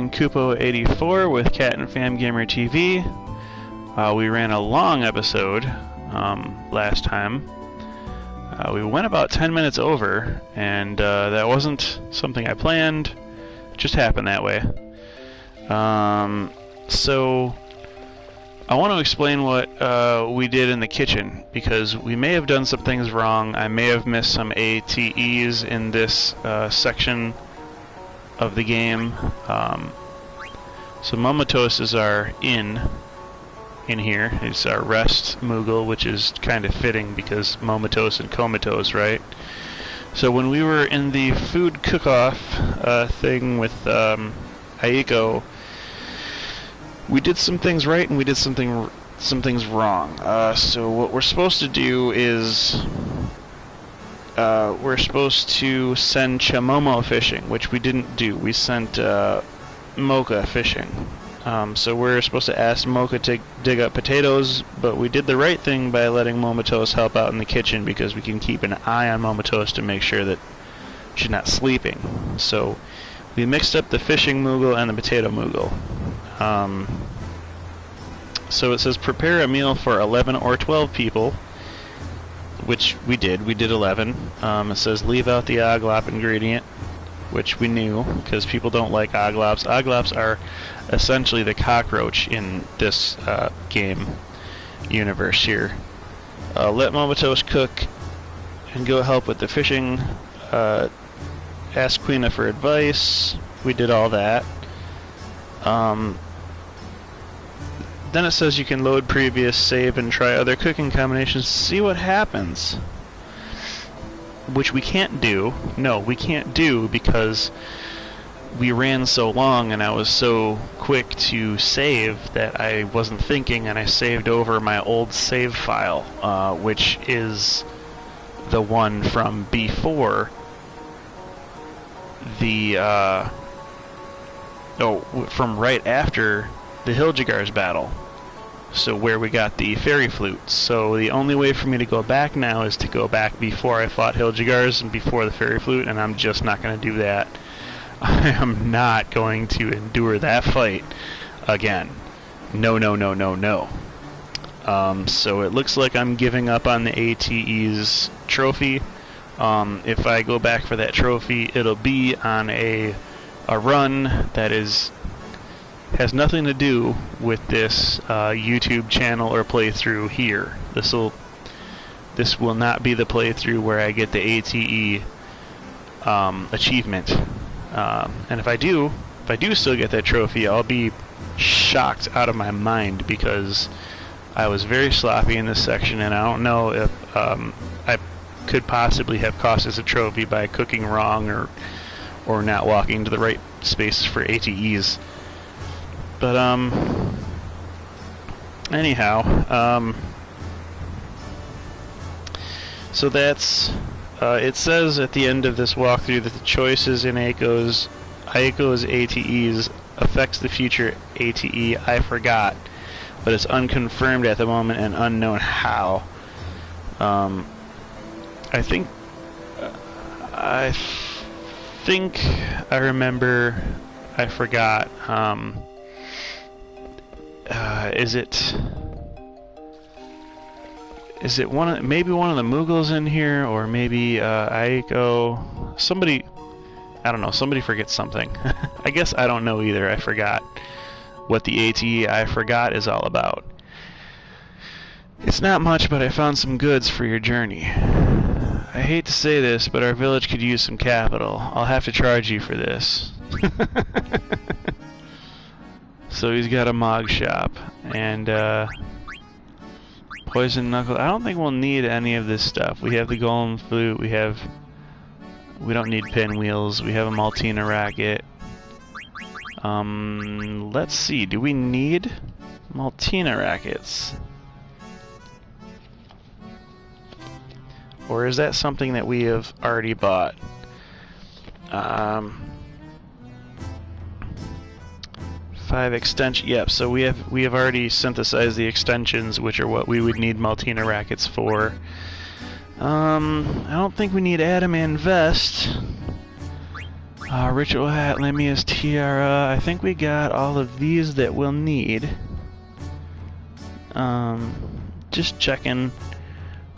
StiltzkinKupo84 with Cat and Fam Gamer TV. We ran a long episode last time. We went about 10 minutes over, and that wasn't something I planned. It just happened that way. So I want to explain what we did in the kitchen, because we may have done some things wrong. I may have missed some ATEs in this section of the game. So Momotos is our in here. It's our rest Moogle, which is kind of fitting because Momotos and Comatose, right? So when we were in the food cook-off thing with Aiko, we did some things right and we did some things wrong. So what we're supposed to do is we're supposed to send Chamomo fishing, which we didn't do. We sent Mocha fishing. So we're supposed to ask Mocha to dig up potatoes, but we did the right thing by letting Momotos help out in the kitchen, because we can keep an eye on Momotos to make sure that she's not sleeping. So we mixed up the fishing Moogle and the potato Moogle. So it says prepare a meal for 11 or 12 people, which we did. We did 11. It says leave out the Oglop ingredient, which we knew because people don't like Oglops. Oglops are essentially the cockroach in this game universe here. Let Momotos cook and go help with the fishing. Ask Queena for advice. We did all that. Then it says you can load previous, save, and try other cooking combinations to see what happens. Which we can't do. No, we can't do because we ran so long and I was so quick to save that I wasn't thinking, and I saved over my old save file, which is the one from before the, from right after the Hildegard's battle. So where we got the fairy flutes. So the only way for me to go back now is to go back before I fought Hildegard's and before the fairy flute, and I'm just not going to do that. I am not going to endure that fight again. No, no, no, no, no. So it looks like I'm giving up on the ATE's trophy. If I go back for that trophy, it'll be on a run that has nothing to do with this YouTube channel or playthrough here. This will not be the playthrough where I get the ATE achievement. And if I do still get that trophy, I'll be shocked out of my mind, because I was very sloppy in this section, and I don't know if I could possibly have cost us a trophy by cooking wrong or not walking to the right spaces for ATEs. But anyhow, so that's it says at the end of this walkthrough that the choices in Aiko's ATEs affects the future ATE I forgot, but it's unconfirmed at the moment and unknown how. I think I remember. I forgot. Is it maybe one of the Moogles in here, or maybe Aiko? Somebody, I don't know. Somebody forgets something. I guess I don't know either. I forgot what the ATE I forgot is all about. It's not much, but I found some goods for your journey. I hate to say this, but our village could use some capital. I'll have to charge you for this. So he's got a Mog shop and poison knuckle. I don't think we'll need any of this stuff. We have the golem flute. We don't need pinwheels. We have a Maltina racket. Let's see. Do we need Maltina rackets? Or is that something that we have already bought? 5 extension. Yep. So we have already synthesized the extensions, which are what we would need Maltina rackets for. I don't think we need Adamant vest. Ritual hat, Lamia's tiara. I think we got all of these that we'll need. Just checking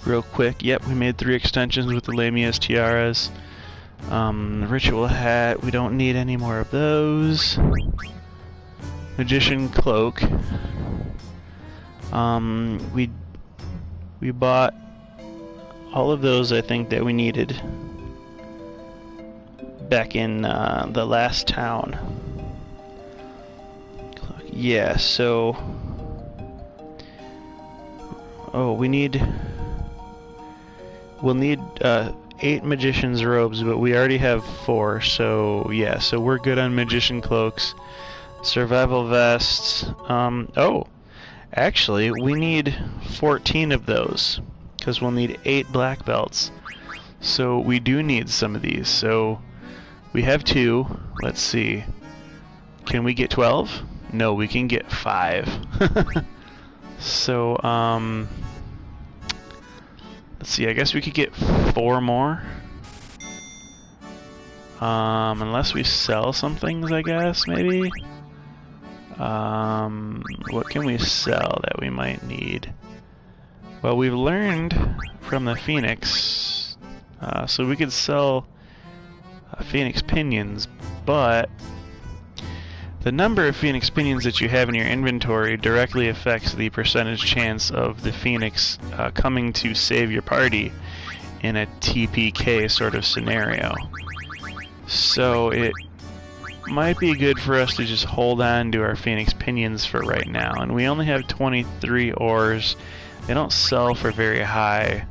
real quick. Yep, we made 3 extensions with the Lamia's tiaras. Ritual hat, we don't need any more of those. Magician cloak. We bought all of those, I think, that we needed back in the last town. Yeah, so... Oh, we'll need 8 magician's robes, but we already have 4, so yeah, so we're good on magician cloaks. Survival vests. Oh, actually, we need 14 of those, because we'll need 8 black belts. So we do need some of these. So we have 2. Let's see. Can we get 12? No, we can get 5. So, let's see, I guess we could get 4 more. Unless we sell some things, I guess, maybe? What can we sell that we might need? Well, we've learned from the Phoenix, so we could sell Phoenix pinions, but the number of Phoenix pinions that you have in your inventory directly affects the percentage chance of the Phoenix coming to save your party in a TPK sort of scenario. So it might be good for us to just hold on to our Phoenix pinions for right now. And we only have 23 ores. They don't sell for very high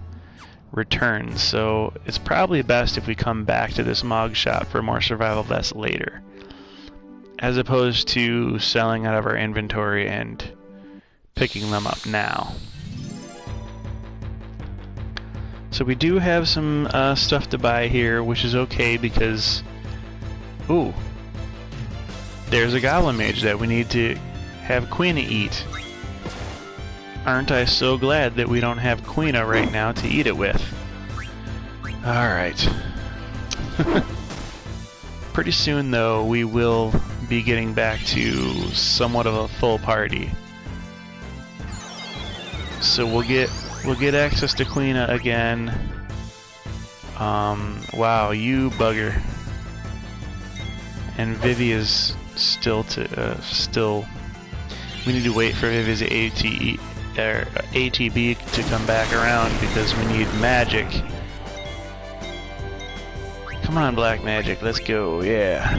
returns, so it's probably best if we come back to this Mog shop for more survival vests later, as opposed to selling out of our inventory and picking them up now. So we do have some stuff to buy here, which is okay because... Ooh! There's a Goblin Mage that we need to have Quina eat. Aren't I so glad that we don't have Quina right now to eat it with? Alright. Pretty soon, though, we will be getting back to somewhat of a full party. So we'll get access to Quina again. Wow, you bugger. And Vivi is still we need to wait for Vivi's ATB to come back around because we need magic. Come on, black magic, let's go, yeah.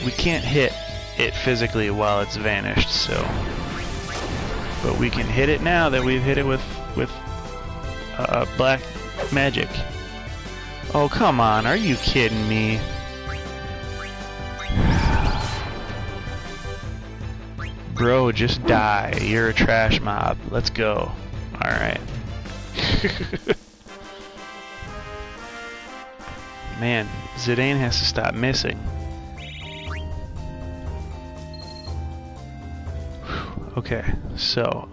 We can't hit it physically while it's vanished, so... But we can hit it now that we've hit it with black magic. Oh, come on, are you kidding me? Bro, just die. You're a trash mob. Let's go. Alright. Man, Zidane has to stop missing. Okay, so,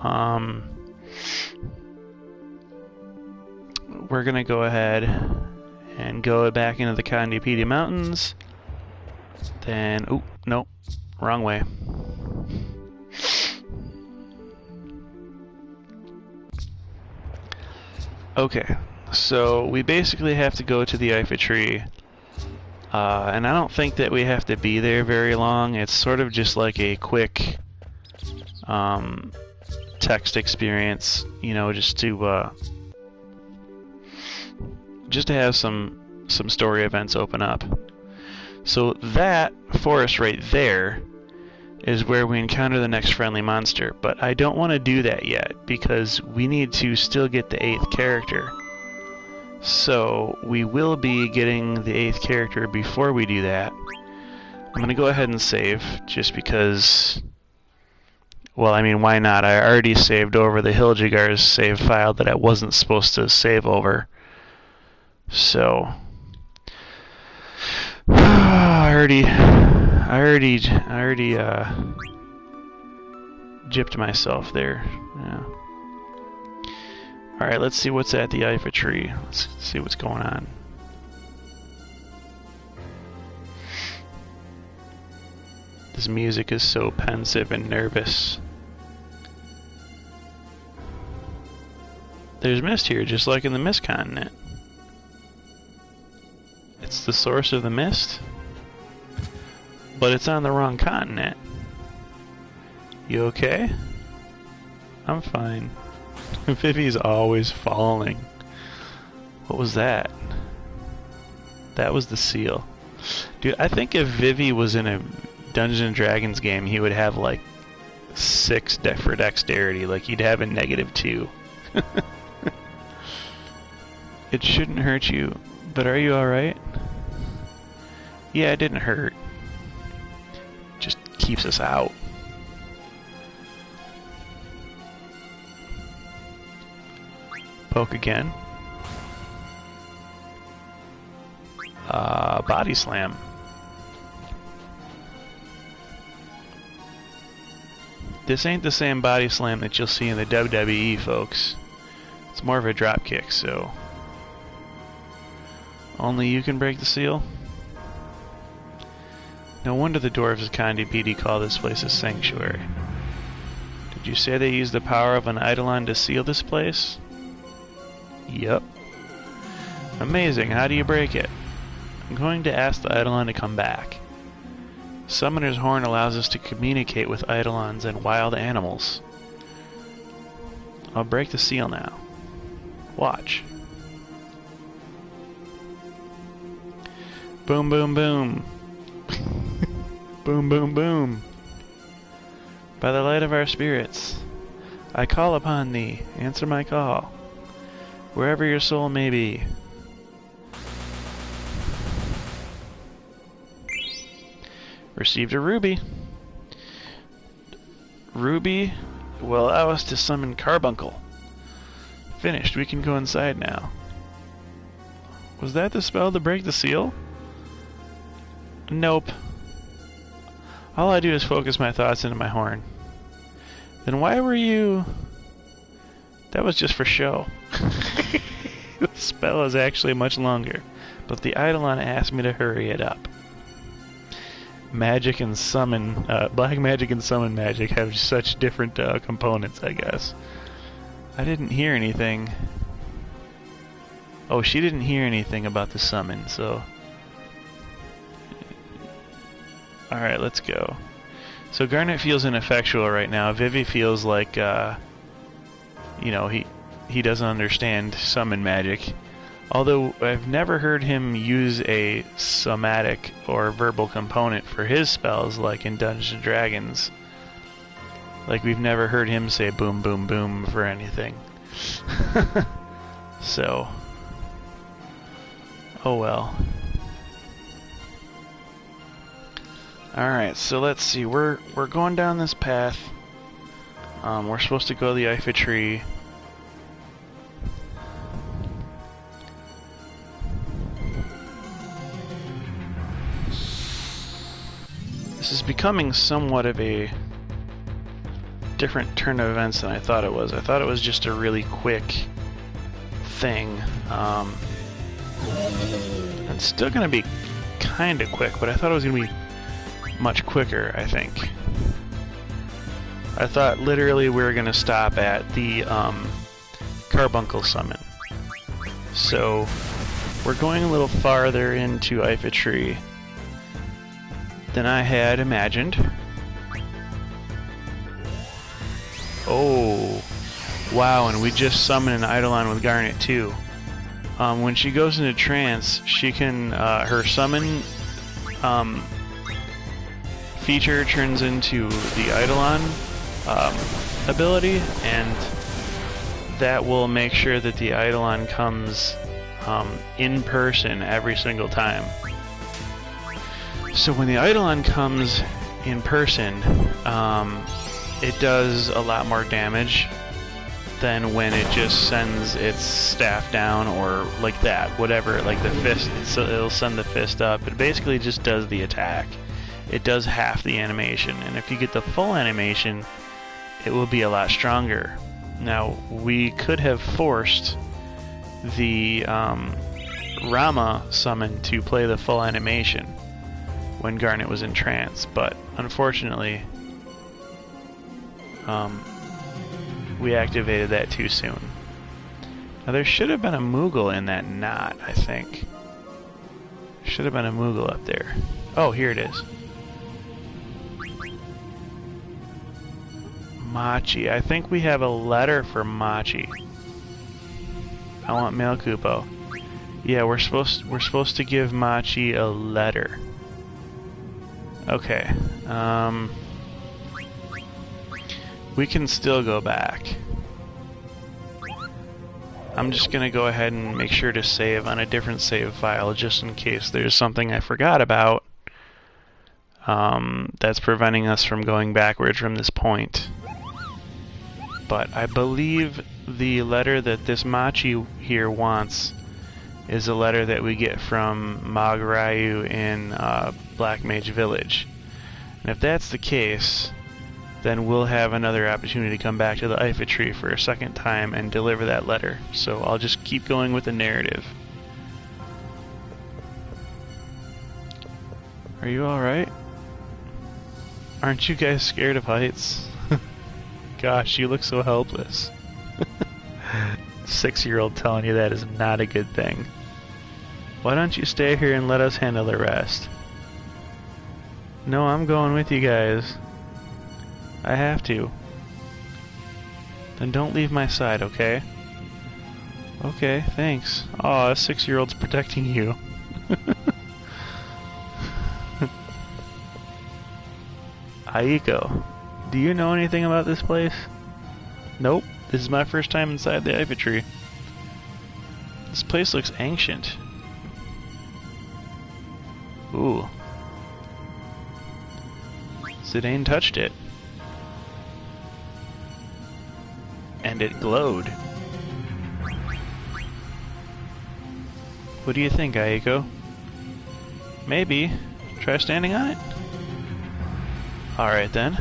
we're gonna go ahead and go back into the Condipedia Mountains. Then, oh, nope, wrong way. Okay, so we basically have to go to the Ifa tree, and I don't think that we have to be there very long. It's sort of just like a quick text experience, you know, just to have some story events open up. So that forest right there is where we encounter the next friendly monster, but I don't want to do that yet because we need to still get the 8th character. So we will be getting the 8th character before we do that. I'm going to go ahead and save just because, well, I mean, why not? I already saved over the Hiljigar's save file that I wasn't supposed to save over. So I already gypped myself there. Yeah. Alright, let's see what's at the Ifa tree. Let's see what's going on. This music is so pensive and nervous. There's mist here, just like in the Mist Continent. It's the source of the mist, but it's on the wrong continent. You okay? I'm fine. Vivi's always falling. What was that? That was the seal. Dude, I think if Vivi was in a Dungeons & Dragons game, he would have like 6 for dexterity. Like he'd have a -2. It shouldn't hurt you, but are you alright? Yeah, it didn't hurt. Just keeps us out. Poke again. Body slam. This ain't the same body slam that you'll see in the WWE, folks. It's more of a drop kick, so only you can break the seal? No wonder the dwarves of Condi PD call this place a sanctuary. Did you say they use the power of an eidolon to seal this place? Yup. Amazing, how do you break it? I'm going to ask the eidolon to come back. Summoner's Horn allows us to communicate with eidolons and wild animals. I'll break the seal now. Watch. Boom, boom, boom. Boom, boom, boom. By the light of our spirits, I call upon thee. Answer my call. Wherever your soul may be. Received a ruby. Ruby will allow us to summon Carbuncle. Finished. We can go inside now. Was that the spell to break the seal? Nope. All I do is focus my thoughts into my horn. Then why were you... That was just for show. The spell is actually much longer, but the eidolon asked me to hurry it up. Magic and summon, black magic and summon magic have such different components, I guess. I didn't hear anything. Oh, she didn't hear anything about the summon, so... Alright, let's go. So Garnet feels ineffectual right now. Vivi feels like, you know, he doesn't understand summon magic. Although I've never heard him use a somatic or verbal component for his spells like in Dungeons & Dragons. Like we've never heard him say boom boom boom for anything. So, oh well. Alright, so let's see, we're going down this path. We're supposed to go to the Ifa tree. This is becoming somewhat of a different turn of events than I thought it was. I thought it was just a really quick thing. It's still going to be kind of quick, but I thought it was going to be much quicker, I think. I thought literally we were going to stop at the Carbuncle summon. So we're going a little farther into Ifa tree than I had imagined. Oh, wow, and we just summoned an eidolon with Garnet too. When she goes into trance, she can, her summon feature turns into the eidolon ability, and that will make sure that the eidolon comes in person every single time. So when the eidolon comes in person, it does a lot more damage than when it just sends its staff down or like that, whatever, like the fist, so it'll send the fist up. It basically just does the attack. It does half the animation, and if you get the full animation, it will be a lot stronger. Now, we could have forced the Rama summon to play the full animation, when Garnet was in trance, but unfortunately we activated that too soon. Now there should have been a Moogle in that knot, I think. Should have been a Moogle up there. Oh, here it is. Machi. I think we have a letter for Machi. I want male Kupo. Yeah, we're supposed to give Machi a letter. Okay. We can still go back. I'm just gonna go ahead and make sure to save on a different save file just in case there's something I forgot about that's preventing us from going backwards from this point. But I believe the letter that this Machi here wants is a letter that we get from Magrayu in Black Mage Village. And if that's the case, then we'll have another opportunity to come back to the Ifit tree for a second time and deliver that letter. So I'll just keep going with the narrative. Are you alright? Aren't you guys scared of heights? Gosh, you look so helpless. 6-year-old telling you that is not a good thing. Why don't you stay here and let us handle the rest? No, I'm going with you guys. I have to. Then don't leave my side, okay? Okay, thanks. Aw, a 6-year-old's protecting you. Aiko, do you know anything about this place? Nope, this is my first time inside the Ifit tree. This place looks ancient. Ooh. Zidane touched it. And it glowed. What do you think, Aiko? Maybe. Try standing on it? Alright then.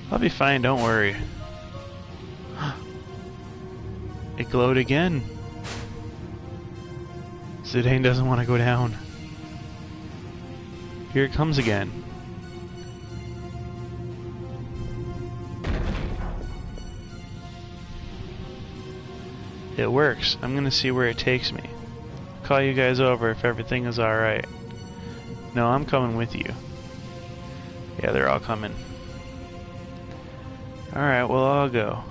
I'll be fine, don't worry. It glowed again. Zidane doesn't want to go down. Here it comes again. It works. I'm gonna see where it takes me. Call you guys over if everything is alright. No, I'm coming with you. Yeah, they're all coming. Alright, well, I'll go.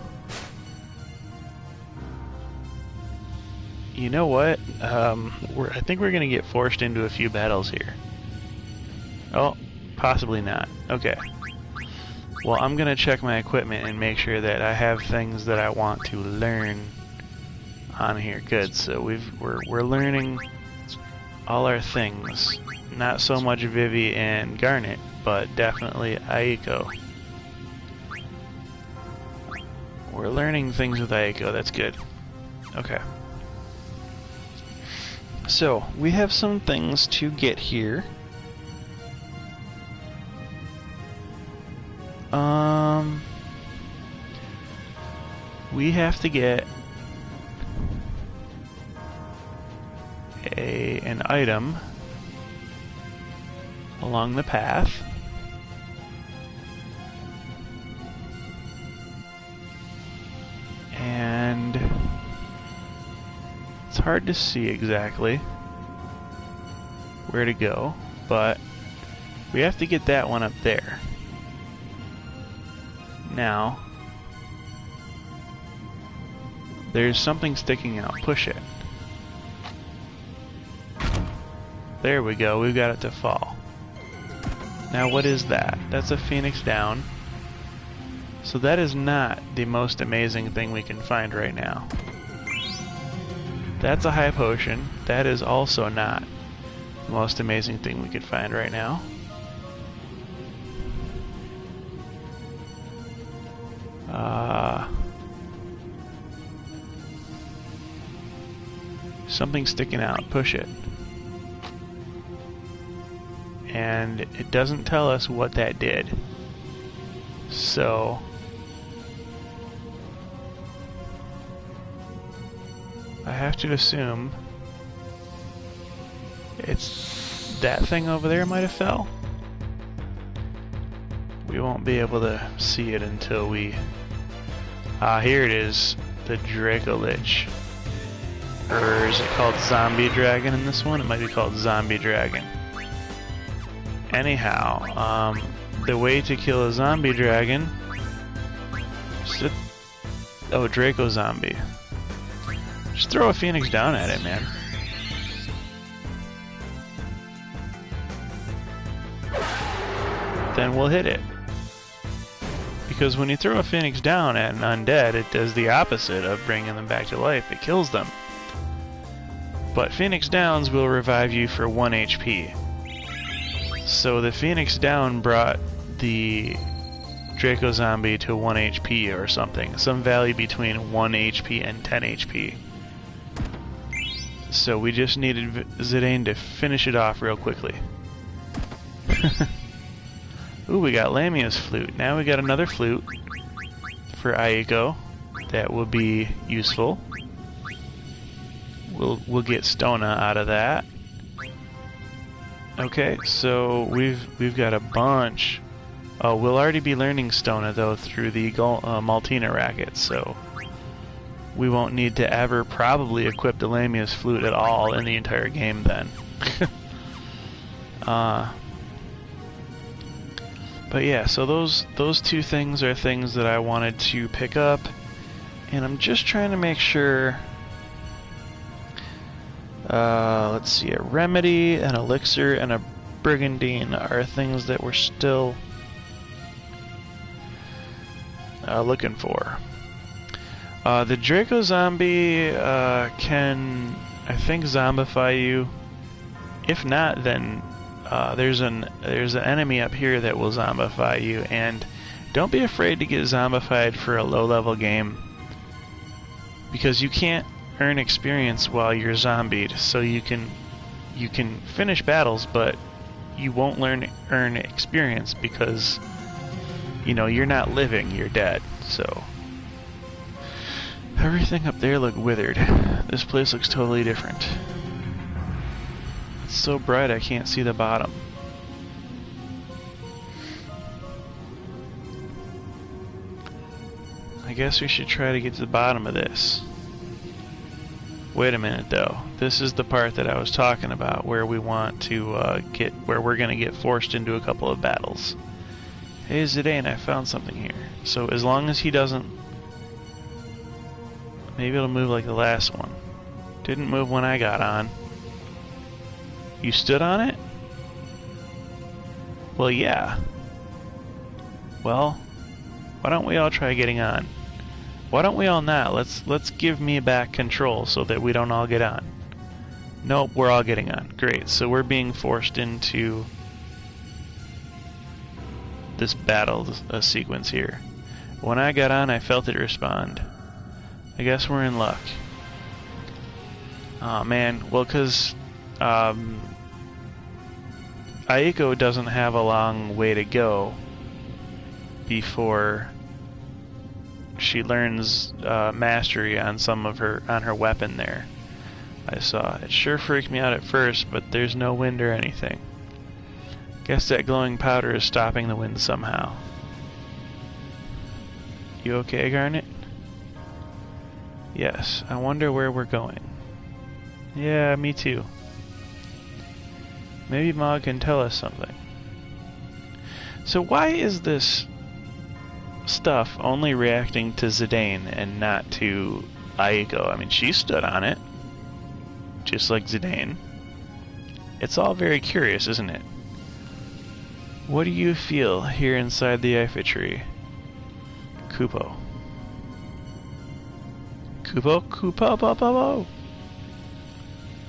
You know what? I think we're gonna get forced into a few battles here. Oh, possibly not. Okay. Well, I'm gonna check my equipment and make sure that I have things that I want to learn on here. Good. So we're learning all our things. Not so much Vivi and Garnet, but definitely Aiko. We're learning things with Aiko. That's good. Okay. So we have some things to get here. We have to get an item along the path. And it's hard to see exactly where to go, but we have to get that one up there. Now, there's something sticking out. Push it. There we go. We've got it to fall. Now what is that? That's a Phoenix down. So that is not the most amazing thing we can find right now. That's a high potion. That is also not the most amazing thing we could find right now. Something sticking out. Push it. And it doesn't tell us what that did. So I have to assume it's that thing over there might have fell. We won't be able to see it until we... Ah, here it is. The Draco Lich. Or is it called Zombie Dragon in this one? It might be called Zombie Dragon. Anyhow, the way to kill a Zombie Dragon... Oh, Draco Zombie. Just throw a Phoenix down at it, man. Then we'll hit it. Because when you throw a Phoenix down at an undead, it does the opposite of bringing them back to life. It kills them. But Phoenix Downs will revive you for 1 HP. So the Phoenix Down brought the Draco Zombie to 1 HP or something. Some value between 1 HP and 10 HP. So we just needed Zidane to finish it off real quickly. Ooh, we got Lamia's flute. Now we got another flute for Aiko. That will be useful. We'll get Stona out of that. Okay, so we've got a bunch. Oh, we'll already be learning Stona though through the Maltina racket, so we won't need to ever probably equip the Lamia's flute at all in the entire game then. But yeah, so those two things are things that I wanted to pick up, and I'm just trying to make sure. Let's see, a remedy, an elixir, and a brigandine are things that we're still looking for. The Draco Zombie can, I think, zombify you. If not, then there's an enemy up here that will zombify you, and don't be afraid to get zombified for a low-level game, because you can't earn experience while you're zombied. So you can finish battles, but you won't earn experience because you're not living, you're dead. So everything up there looked withered. This place looks totally different. It's so bright I can't see the bottom. I guess we should try to get to the bottom of this. Wait a minute though. This is the part that I was talking about where we want to where we're going to get forced into a couple of battles. Hey Zidane, I found something here. So as long as he doesn't... Maybe it'll move like the last one. Didn't move when I got on. You stood on it? Well, yeah. Well, why don't we all try getting on? Why don't we all not? Let's give me back control so that we don't all get on. Nope, we're all getting on. Great. So we're being forced into this battle sequence here. When I got on, I felt it respond. I guess we're in luck. Oh man, well, cause Aiko doesn't have a long way to go before she learns mastery on her weapon there. I saw it. Sure freaked me out at first, but there's no wind or anything. Guess that glowing powder is stopping the wind somehow. You okay, Garnet? Yes. I wonder where we're going. Yeah, me too. Maybe Mog can tell us something. So why is this stuff only reacting to Zidane and not to Aiko? I mean, she stood on it, just like Zidane. It's all very curious, isn't it? What do you feel here inside the Eiffel tree? Kupo. Kupo.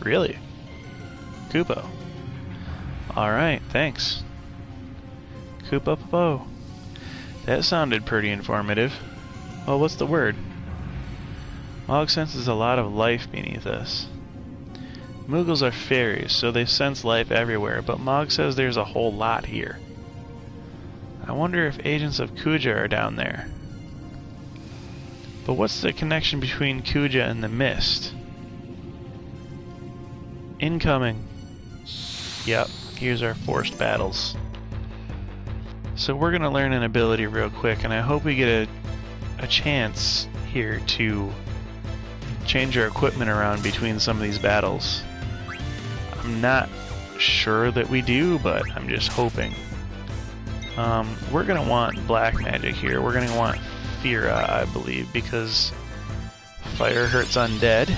Really? Kupo. Alright, thanks. Kupo. That sounded pretty informative. Well, what's the word? Mog senses a lot of life beneath us. Moogles are fairies, so they sense life everywhere, but Mog says there's a whole lot here. I wonder if agents of Kuja are down there. But what's the connection between Kuja and the mist? Incoming. Yep. Here's our forced battles. So we're going to learn an ability real quick, and I hope we get a chance here to change our equipment around between some of these battles. I'm not sure that we do, but I'm just hoping. We're going to want black magic here. We're going to want Fira, I believe, because fire hurts undead.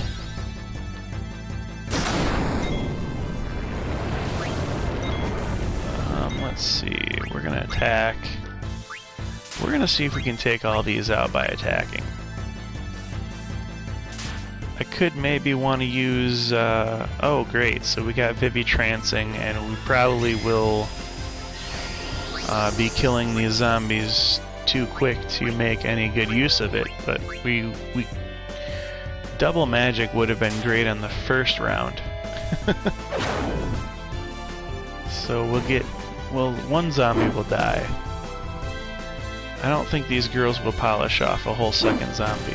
Let's see, we're going to attack. We're going to see if we can take all these out by attacking. I could maybe want to use, oh great, so we got Vivi trancing, and we probably will be killing these zombies too quick to make any good use of it, but we double magic would have been great on the first round. So well, one zombie will die. I don't think these girls will polish off a whole second zombie.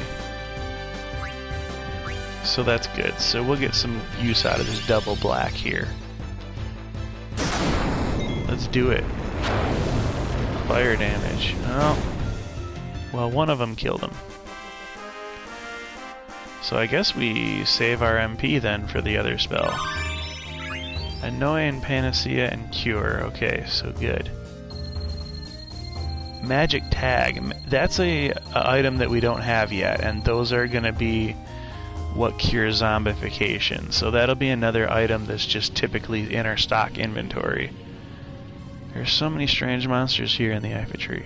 So that's good. So we'll get some use out of this double black here. Let's do it. Fire damage. Oh. Well, one of them killed him. So I guess we save our MP then for the other spell. Annoying, Panacea, and Cure. Okay, so good. Magic Tag. That's a item that we don't have yet, and those are going to be what cures zombification. So that'll be another item that's just typically in our stock inventory. There's so many strange monsters here in the Ep31.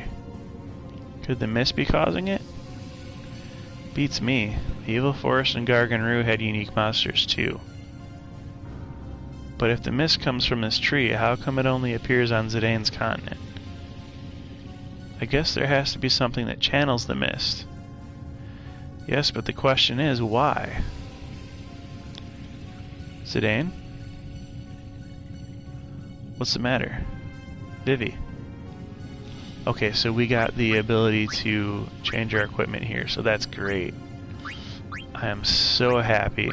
Could the mist be causing it? Beats me. The Evil Forest and Garganroo had unique monsters too. But if the mist comes from this tree, how come it only appears on Zidane's continent? I guess there has to be something that channels the mist. Yes, but the question is, why? Zidane? What's the matter? Vivi. Okay, so we got the ability to change our equipment here, so that's great. I am so happy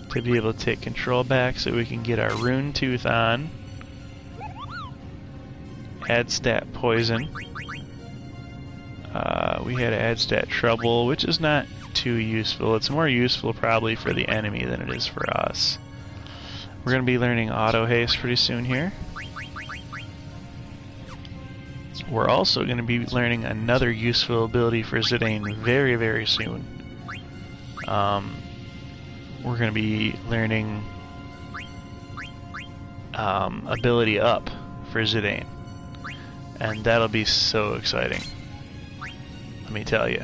to be able to take control back so we can get our Rune Tooth on. Add stat Poison. We had add stat Trouble, which is not too useful. It's more useful probably for the enemy than it is for us. We're going to be learning Auto Haste pretty soon here. We're also going to be learning another useful ability for Zidane very, very soon. We're going to be learning ability up for Zidane, and that'll be so exciting, let me tell you.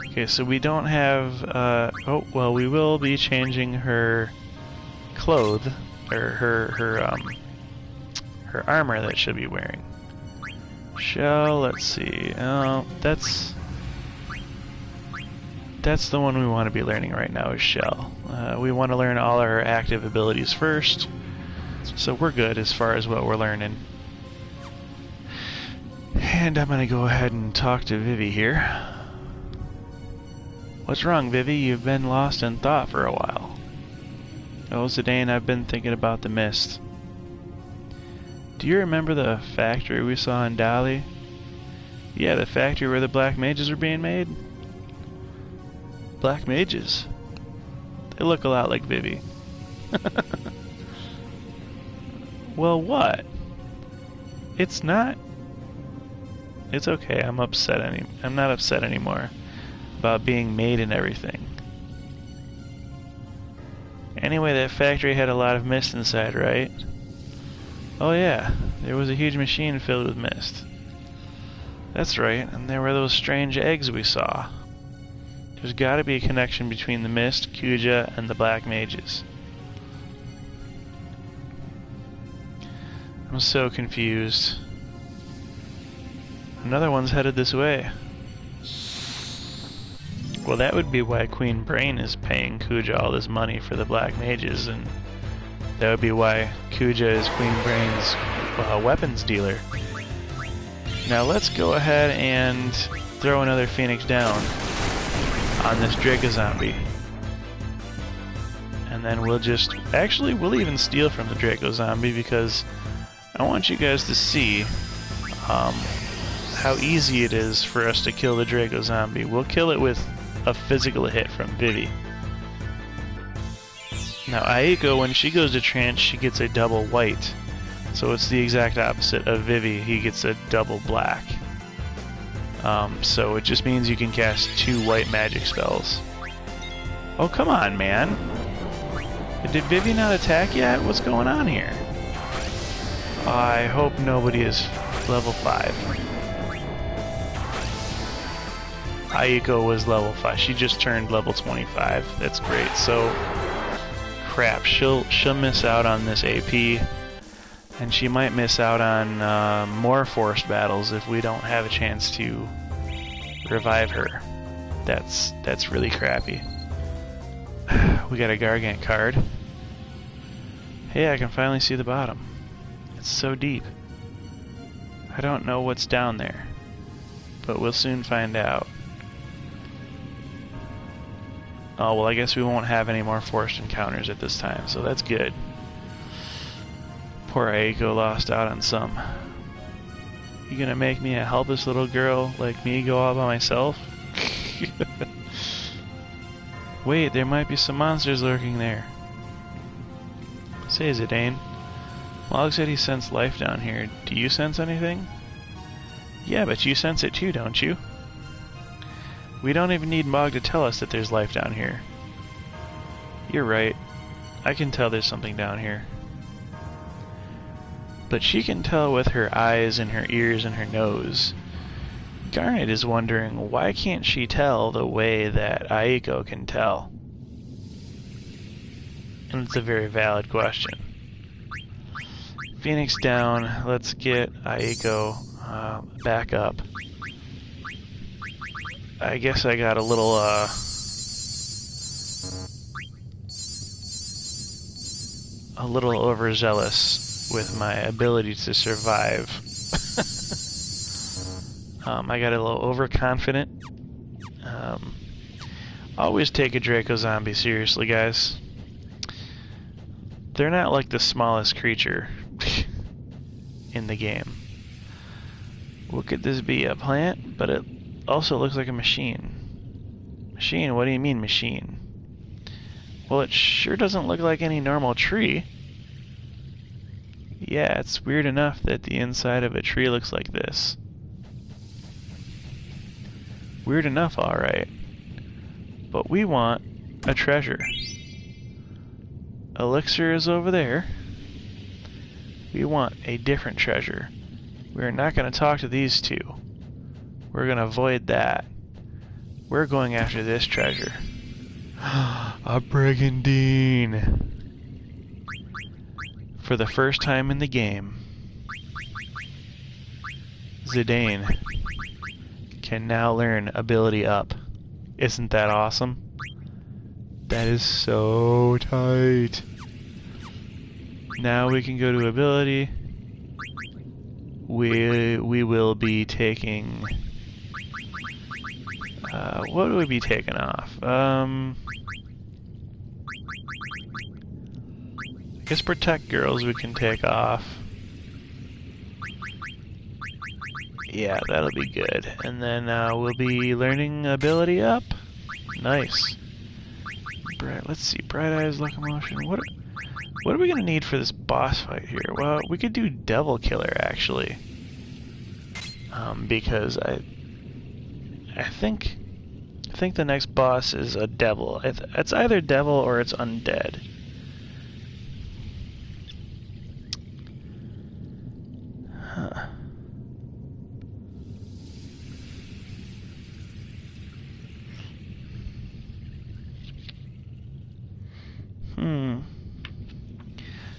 Okay, so we don't have oh well, we will be changing her clothes, or her armor that she'll be wearing. Shell, let's see, oh, that's the one we want to be learning right now, is Shell. We want to learn all our active abilities first, so we're good as far as what we're learning. And I'm going to go ahead and talk to Vivi here. What's wrong, Vivi? You've been lost in thought for a while. Oh, Zidane, I've been thinking about the mist. Do you remember the factory we saw in Dali? Yeah, the factory where the black mages were being made? Black mages? They look a lot like Vivi. Well, what? It's not... It's okay, I'm not upset anymore about being made and everything. Anyway, that factory had a lot of mist inside, right? Oh yeah, there was a huge machine filled with mist. That's right, and there were those strange eggs we saw. There's gotta be a connection between the mist, Kuja, and the black mages. I'm so confused. Another one's headed this way. Well, that would be why Queen Brain is paying Kuja all this money for the black mages, and that would be why Kuja is Queen Brain's weapons dealer. Now let's go ahead and throw another Phoenix down on this Draca zombie. And And then we'll just... Actually, we'll even steal from the Draco Zombie because I want you guys to see how easy it is for us to kill the Draco Zombie. We'll kill it with a physical hit from Vivi. Now, Aiko, when she goes to trance, she gets a double white. So it's the exact opposite of Vivi. He gets a double black. So it just means you can cast 2 white magic spells. Oh, come on, man. Did Vivi not attack yet? What's going on here? I hope nobody is level 5. Aiko was level 5. She just turned level 25. That's great. So, crap. She'll miss out on this AP. And she might miss out on more forced battles if we don't have a chance to revive her. That's really crappy. We got a Gargant card. Hey, I can finally see the bottom. It's so deep. I don't know what's down there, but we'll soon find out. Oh, well, I guess we won't have any more forced encounters at this time, so that's good. Poor Aiko lost out on some. You gonna make me a helpless little girl like me go all by myself? Wait, there might be some monsters lurking there. Say, Zidane. Log said he sensed life down here. Do you sense anything? Yeah, but you sense it too, don't you? We don't even need Mog to tell us that there's life down here. You're right. I can tell there's something down here. But she can tell with her eyes and her ears and her nose. Garnet is wondering, why can't she tell the way that Aiko can tell? And it's a very valid question. Phoenix down. Let's get Aiko back up. I guess I got a little overzealous with my ability to survive. I got a little overconfident. Always take a Draco Zombie seriously, guys. They're not like the smallest creature in the game. What could this be? A plant? But it also looks like a machine. Machine? What do you mean, machine? Well, it sure doesn't look like any normal tree. Yeah, it's weird enough that the inside of a tree looks like this. Weird enough, alright. But we want a treasure. Elixir is over there. We want a different treasure. We're not going to talk to these two. We're going to avoid that. We're going after this treasure. A brigandine! For the first time in the game, Zidane can now learn ability up. Isn't that awesome? That is so tight. Now we can go to ability. We will be taking... what would we be taking off? I guess Protect Girls we can take off. Yeah, that'll be good. And then we'll be learning ability up. Nice. Let's see, Bright Eyes, Locomotion. What are we gonna need for this boss fight here? Well, we could do Devil Killer actually, because I think the next boss is a devil. It's either devil or it's undead. Huh.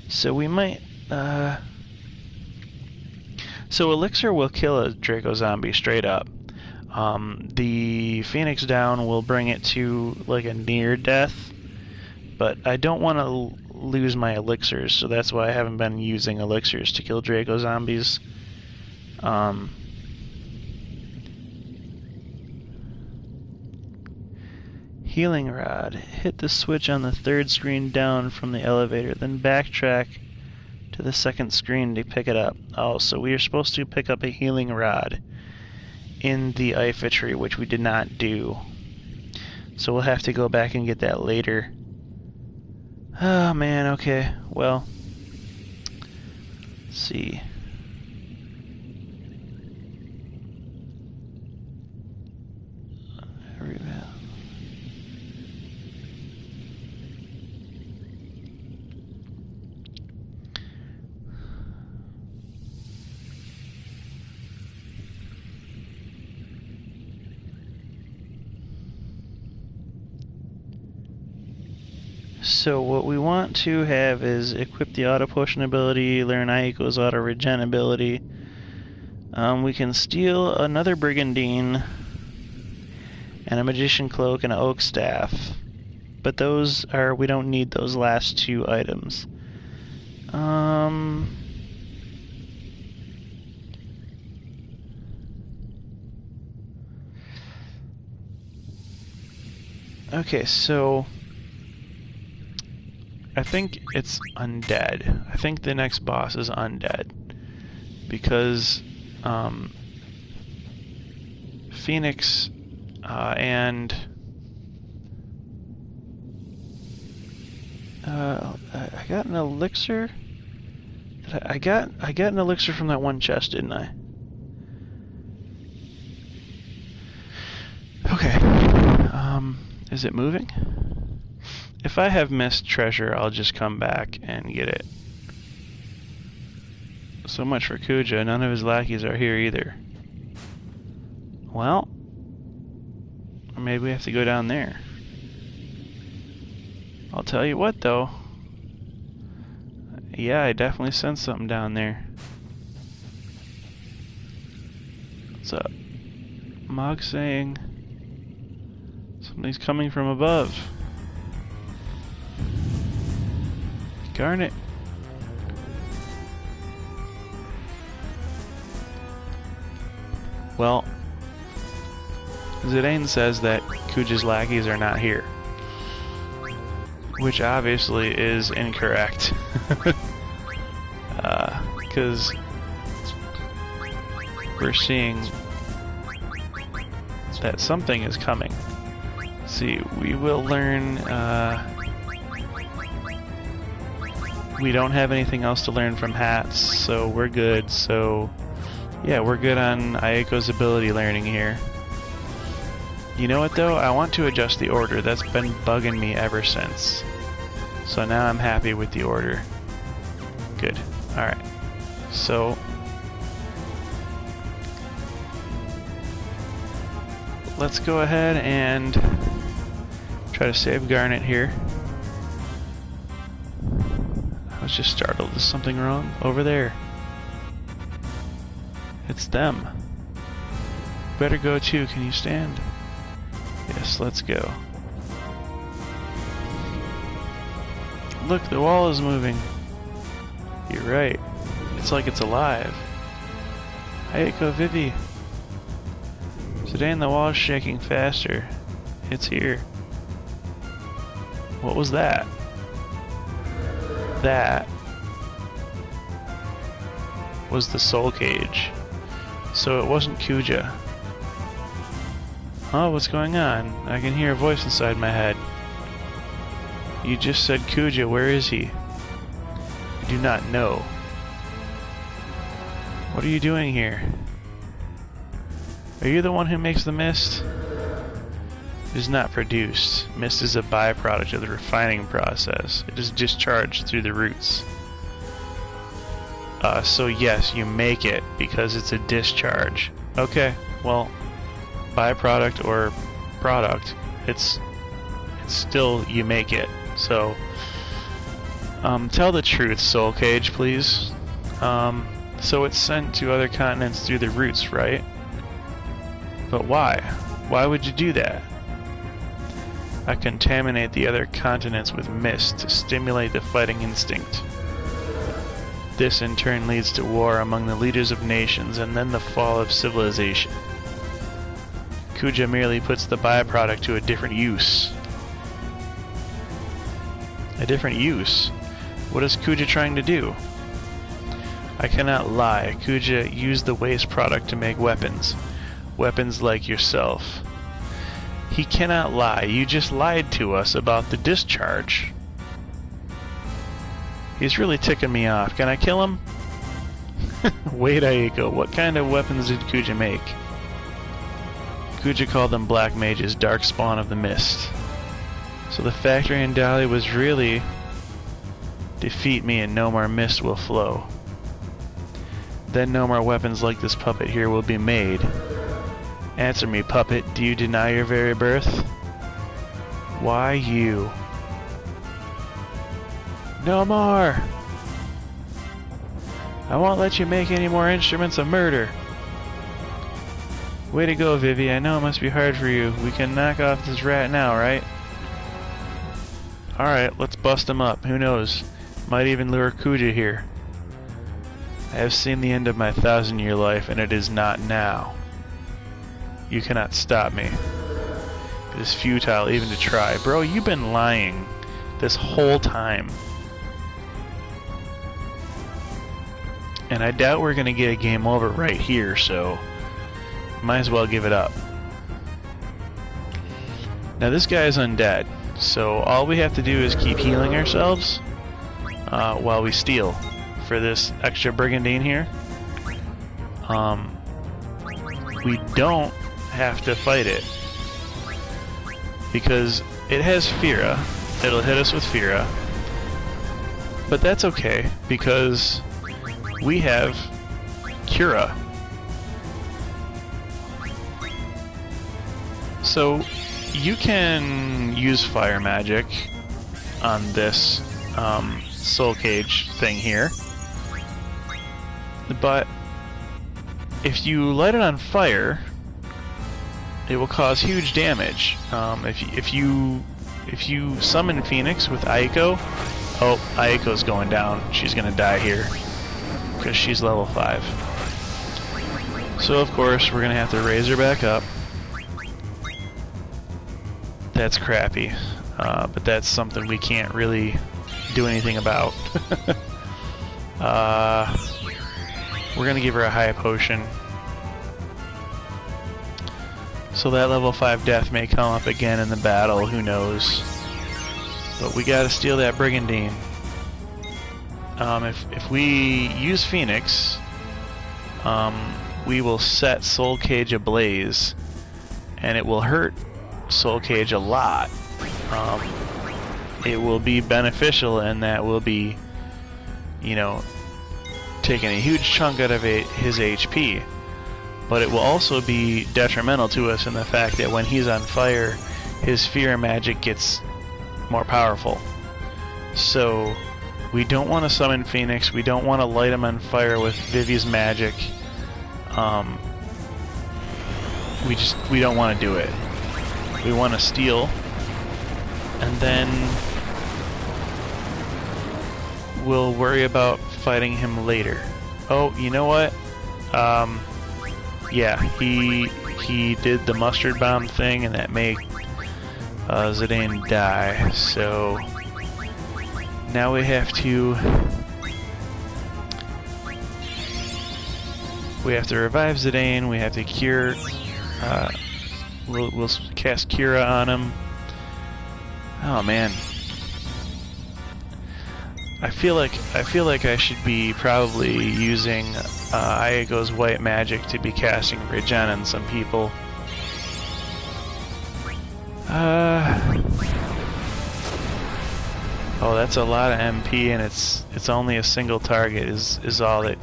So we might, so Elixir will kill a Draco Zombie straight up. The Phoenix down will bring it to like a near death, but I don't want to lose my elixirs, so that's why I haven't been using elixirs to kill Draco Zombies. Healing rod. Hit the switch on the third screen down from the elevator, then backtrack to the second screen to pick it up. Oh, so we are supposed to pick up a healing rod in the infirmary, which we did not do. So we'll have to go back and get that later. Oh man, okay. Well, let's see. There we go. So what we want to have is equip the auto potion ability, learn Aiko's auto regen ability. We can steal another brigandine and a magician cloak and an oak staff, but those are, we don't need those last two items. Okay, so I think it's undead. I think the next boss is undead. Because Phoenix and I got an elixir. I got an elixir from that one chest, didn't I? Okay. Is it moving? If I have missed treasure, I'll just come back and get it. So much for Kuja. None of his lackeys are here either. Well, or maybe we have to go down there. I'll tell you what, though. Yeah, I definitely sensed something down there. What's up? Mog saying something's coming from above. Garnet. Well, Zidane says that Kuja's lackeys are not here, which obviously is incorrect. Because we're seeing that something is coming. Let's see, we will learn. We don't have anything else to learn from hats, so we're good. So, yeah, we're good on Aiko's ability learning here. You know what, though? I want to adjust the order. That's been bugging me ever since. So now I'm happy with the order. Good. Alright. So, let's go ahead and try to save Garnet here. I was just startled. Is something wrong? Over there. It's them. Better go too. Can you stand? Yes, let's go. Look, the wall is moving. You're right. It's like it's alive. Aiko, Vivi. Today the wall is shaking faster. It's here. What was that? That was the soul cage. So it wasn't Kuja. Oh, what's going on? I can hear a voice inside my head. You just said Kuja, where is he? I do not know. What are you doing here? Are you the one who makes the mist? It is not produced. Mist is a byproduct of the refining process. It is discharged through the roots. So yes, you make it because it's a discharge. Okay, well, byproduct or product, it's still, you make it. So, tell the truth, Soul Cage, please. So it's sent to other continents through the roots, right? But why? Why would you do that? I contaminate the other continents with mist to stimulate the fighting instinct. This in turn leads to war among the leaders of nations and then the fall of civilization. Kuja merely puts the byproduct to a different use. A different use? What is Kuja trying to do? I cannot lie. Kuja used the waste product to make weapons. Weapons like yourself. He cannot lie. You just lied to us about the discharge. He's really ticking me off. Can I kill him? Wait, Aiko. What kind of weapons did Kuja make? Kuja called them black mages, dark spawn of the mist. So the factory in Dali was really defeat me and no more mist will flow. Then no more weapons like this puppet here will be made. Answer me, puppet. Do you deny your very birth? Why you? No more! I won't let you make any more instruments of murder. Way to go, Vivi. I know it must be hard for you. We can knock off this rat now, right? Alright, let's bust him up. Who knows? Might even lure Kuja here. I have seen the end of my 1,000-year life, and it is not now. You cannot stop me. It is futile even to try. Bro, you've been lying this whole time. And I doubt we're gonna get a game over right here, so might as well give it up. Now this guy is undead, so all we have to do is keep healing ourselves while we steal for this extra brigandine here. We don't have to fight it because it has Fira. It'll hit us with Fira, but that's okay because we have Cura. So you can use fire magic on this soul cage thing here, but if you light it on fire, it will cause huge damage. If you summon Phoenix with Aiko, oh, Aiko's going down. She's gonna die here because she's level 5. So of course we're gonna have to raise her back up. That's crappy, but that's something we can't really do anything about. We're gonna give her a high potion, so that level 5 death may come up again in the battle, who knows. But we gotta steal that brigandine. If we use Phoenix, we will set Soul Cage ablaze, and it will hurt Soul Cage a lot. It will be beneficial, and that will be, you know, taking a huge chunk out of his HP. But it will also be detrimental to us in the fact that when he's on fire, his fear magic gets more powerful. So we don't want to summon Phoenix. We don't want to light him on fire with Vivi's magic. We don't want to do it. We want to steal, and then we'll worry about fighting him later. Oh, you know what? Yeah, he did the mustard bomb thing, and that made Zidane die. So now we have to revive Zidane. We have to cure. We'll cast Cura on him. Oh man, I feel like I should be probably using Aiko's white magic to be casting regen on some people. Oh, that's a lot of MP, and it's only a single target is all that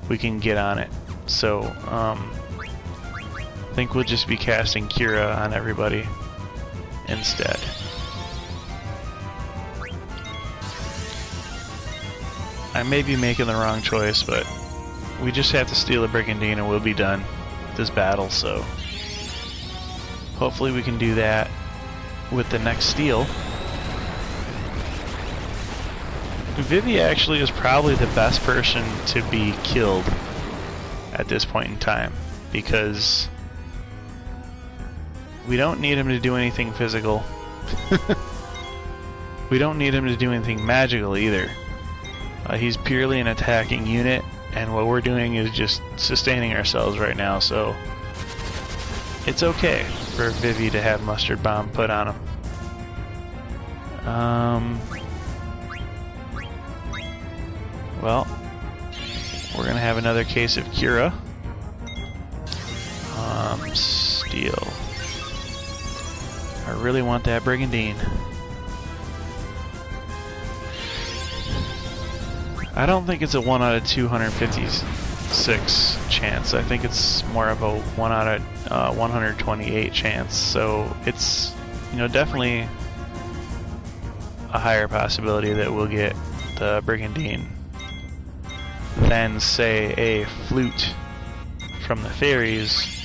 we can get on it. So I think we'll just be casting Cura on everybody instead. I may be making the wrong choice, but we just have to steal a brigandine and we'll be done with this battle, so hopefully we can do that with the next steal. Vivi actually is probably the best person to be killed at this point in time, because we don't need him to do anything physical. We don't need him to do anything magical either. He's purely an attacking unit, and what we're doing is just sustaining ourselves right now, so it's okay for Vivi to have Mustard Bomb put on him. Well, we're gonna have another case of Cura. Steel. I really want that Brigandine. I don't think it's a 1 out of 256 chance. I think it's more of a 1 out of 128 chance. So it's, you know, definitely a higher possibility that we'll get the Brigandine than, say, a flute from the fairies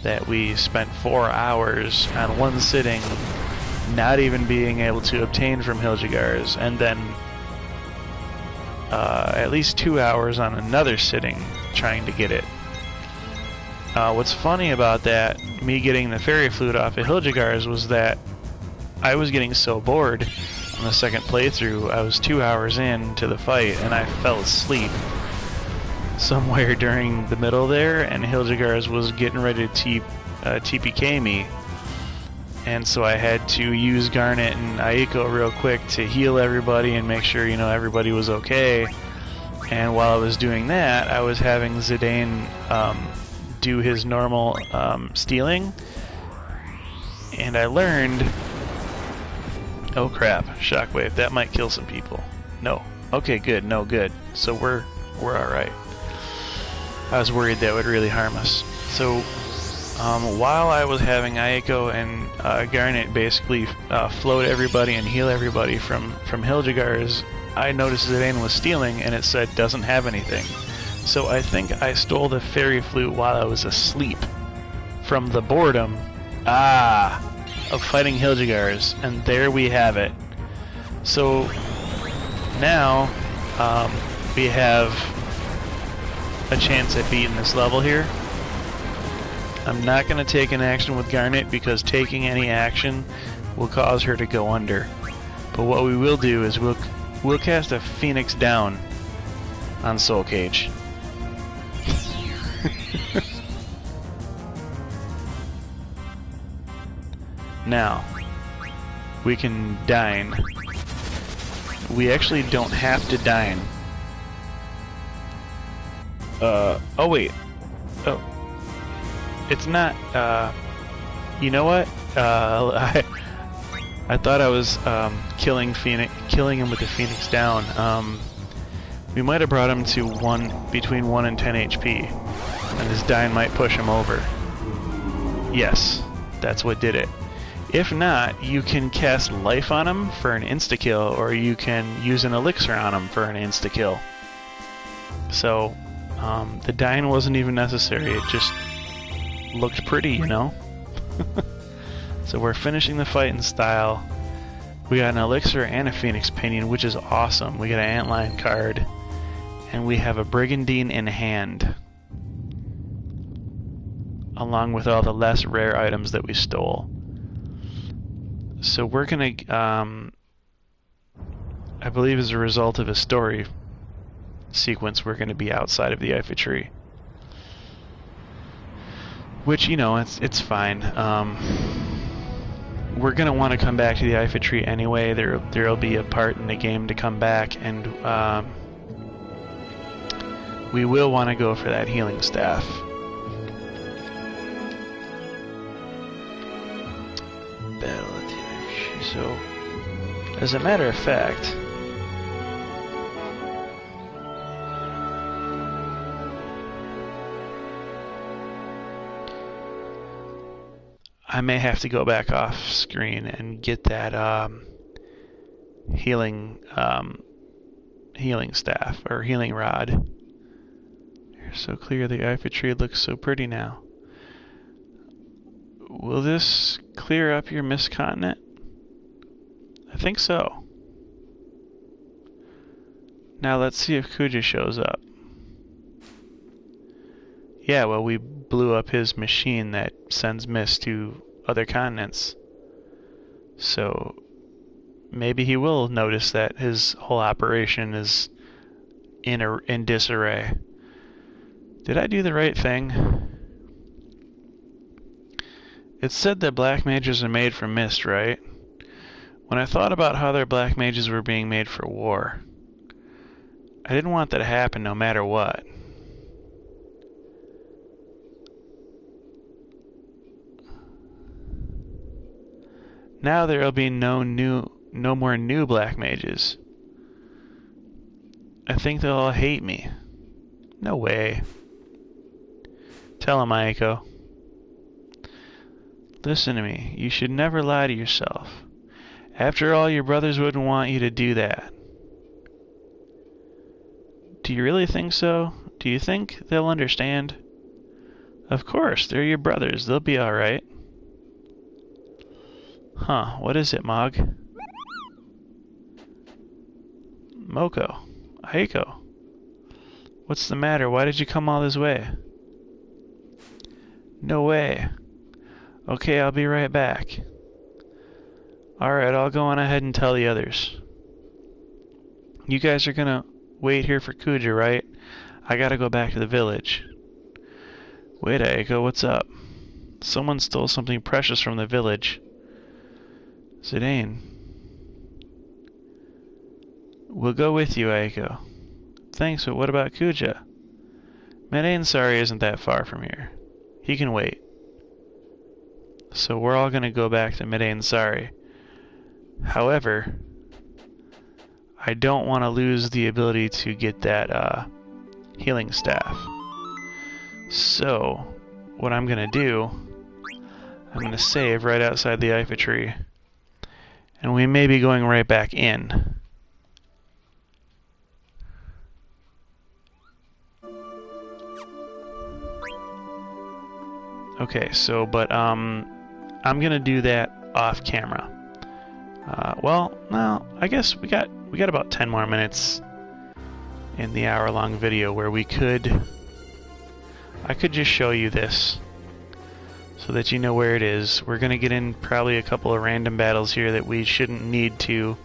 that we spent 4 hours on one sitting not even being able to obtain from Hildegard's, and then at least 2 hours on another sitting trying to get it. What's funny about that, me getting the fairy flute off of Hildegard's, was that I was getting so bored on the second playthrough. I was 2 hours in to the fight and I fell asleep somewhere during the middle there, and Hildegard's was getting ready to TPK me, and so I had to use Garnet and Aiko real quick to heal everybody and make sure, you know, everybody was okay. And while I was doing that, I was having Zidane do his normal stealing, and I learned, oh crap, Shockwave, that might kill some people. No. Okay, good. No, good. So we're alright. I was worried that would really harm us. So while I was having Aiko and Garnet basically float everybody and heal everybody from Hildegard's, I noticed Zidane was stealing and it said doesn't have anything. So I think I stole the fairy flute while I was asleep from the boredom of fighting Hildegard's, and there we have it. So now we have a chance at beating this level here. I'm not going to take an action with Garnet because taking any action will cause her to go under. But what we will do is we'll cast a Phoenix Down on Soul Cage. Now, we can dine. We actually don't have to dine. Oh wait. Oh. It's not, you know what? I thought I was killing him with the Phoenix Down. We might have brought him to between 1 and 10 HP, and this Dine might push him over. Yes, that's what did it. If not, you can cast Life on him for an insta-kill, or you can use an Elixir on him for an insta-kill. So, the Dine wasn't even necessary, it just looked pretty, you know? So we're finishing the fight in style. We got an Elixir and a Phoenix Pinion, which is awesome. We got an Antlion card, and we have a Brigandine in hand, along with all the less rare items that we stole. So we're gonna, I believe as a result of a story sequence, we're gonna be outside of the Ipha tree. Which, you know, it's fine. We're gonna want to come back to the Ipha tree anyway. There'll be a part in the game to come back, and we will want to go for that healing staff. So, as a matter of fact, I may have to go back off screen and get that healing staff or healing rod. You're so clear. The Ipha tree looks so pretty now. Will this clear up your mist continent? I think so. Now let's see if Kuja shows up. Yeah, well, we blew up his machine that sends mist to other continents. So maybe he will notice that his whole operation is in disarray. Did I do the right thing? It said that black mages are made from mist, right? When I thought about how their black mages were being made for war, I didn't want that to happen no matter what. Now there'll be no more new black mages. I think they'll all hate me. No way. Tell him, Aiko. Listen to me. You should never lie to yourself. After all, your brothers wouldn't want you to do that. Do you really think so? Do you think they'll understand? Of course, they're your brothers. They'll be alright. Huh, what is it, Mog? Moko. Aiko. What's the matter? Why did you come all this way? No way. Okay, I'll be right back. Alright, I'll go on ahead and tell the others. You guys are gonna wait here for Kuja, right? I gotta go back to the village. Wait, Aiko, what's up? Someone stole something precious from the village. Zidane. We'll go with you, Aiko. Thanks, but what about Kuja? Madain Sari isn't that far from here. He can wait. So we're all gonna go back to Madain Sari. However, I don't want to lose the ability to get that healing staff. So, what I'm gonna do, I'm gonna save right outside the Ifa tree. And we may be going right back in. Okay, so, but, I'm gonna do that off camera. Well, no, I guess we got about 10 more minutes in the hour-long video where I could just show you this so that you know where it is. We're gonna get in probably a couple of random battles here that we shouldn't need to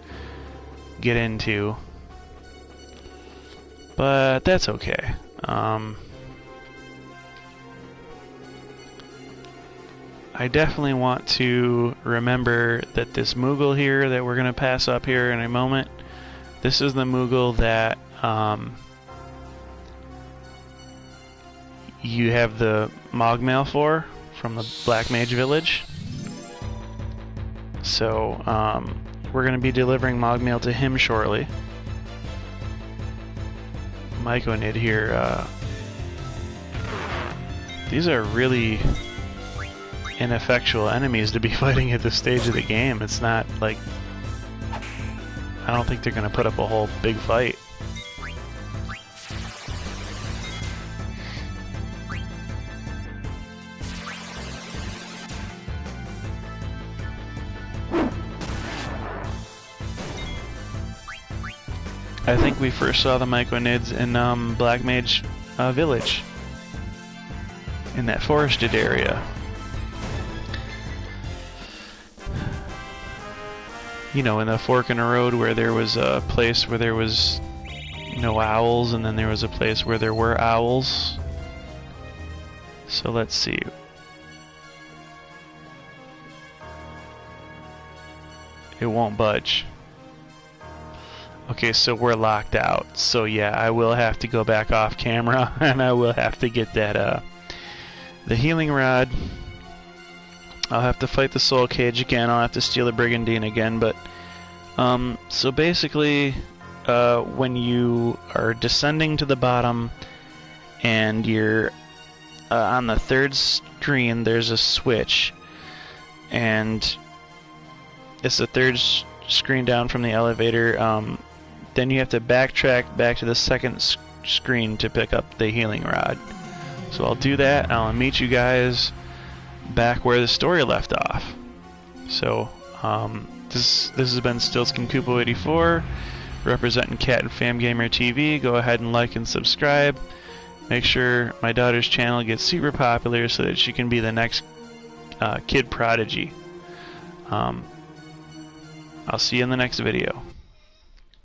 get into, but that's okay. I definitely want to remember that this Moogle here that we're going to pass up here in a moment, this is the Moogle that you have the Mogmail for from the Black Mage Village. So we're going to be delivering Mogmail to him shortly. Myconid here. These are really ineffectual enemies to be fighting at this stage of the game. It's not like, I don't think they're gonna put up a whole big fight. I think we first saw the Myconids in Black Mage Village, in that forested area. You know, in the fork in the road where there was a place where there was no owls, and then there was a place where there were owls. So let's see. It won't budge. Okay, so we're locked out. So yeah, I will have to go back off camera, and I will have to get that, the healing rod. I'll have to fight the soul cage again. I'll have to steal the brigandine again, but so basically when you are descending to the bottom and you're on the third screen, there's a switch, and it's the third screen down from the elevator. Then you have to backtrack back to the second screen to pick up the healing rod. So I'll do that. I'll meet you guys back where the story left off. So this has been StiltzkinKupo84 representing Cat and Fam Gamer TV. Go ahead and like and subscribe. Make sure my daughter's channel gets super popular so that she can be the next kid prodigy. I'll see you in the next video.